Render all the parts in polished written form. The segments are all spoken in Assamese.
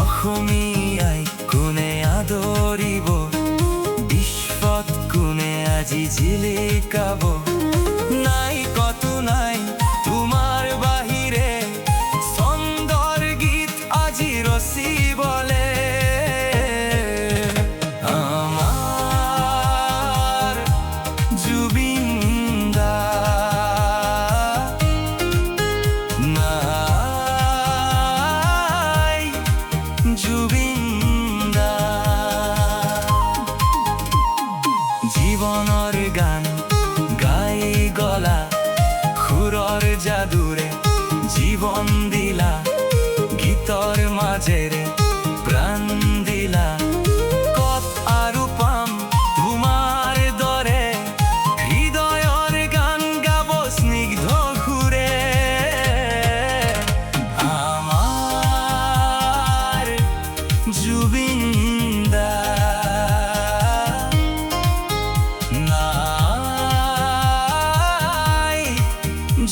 অসমীয়াই কোনে আদৰিব, বিশ্বত কোনে আজি জিলিকাব। নাই কতো নাই তোমাৰ বাহিৰে ছন্দৰ গীত আজি ৰচিবলে। আমাৰ জুবিন দা জুবিন দা জীৱনৰ গান গাই গলা, সুৰৰ যাদুৰে জীৱন দিলা, গীতৰ মাজেৰে প্ৰাণ দিলা। কত আৰু পাম তোমাৰ দৰে হৃদয়ৰ গান গাব স্নিগ্ধ সুৰে। জুবিন দা নাই,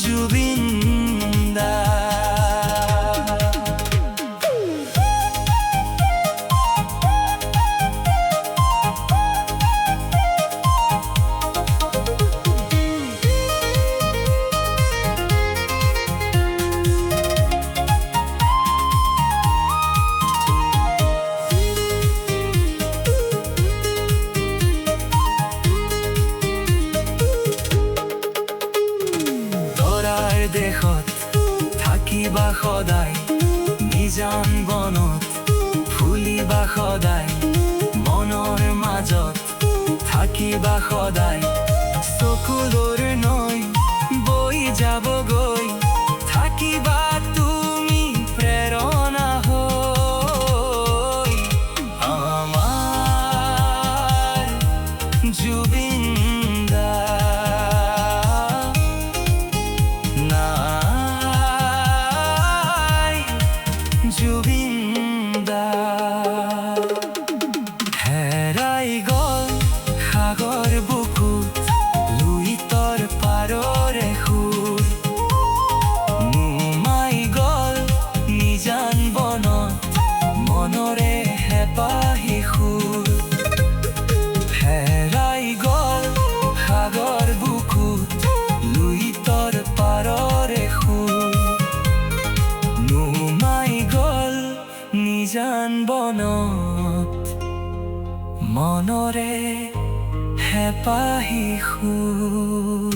জুবিন দা। দেশত থাকিবা সদায়, নিজান বনত ফুলিবা সদায়, মনৰ মাজত থাকিবা সদায়। চকুলোৰ নৈ বৈ যাবগৈ, থাকিবা তুমি প্ৰেৰণা হৈ। আমাৰ জুবিন দা জুবিন দা। হেৰাই গল সাগৰ বুকুত লুইতৰ পাৰৰে সুৰ, নুমাই গল নিজান বনত মনৰে হেঁপাহি সুৰ। হেৰাই গল সাগৰ বুকুত লুইতৰ পাৰৰে সুৰ, নিজান বনত মনৰে হেঁপাহি সুৰ।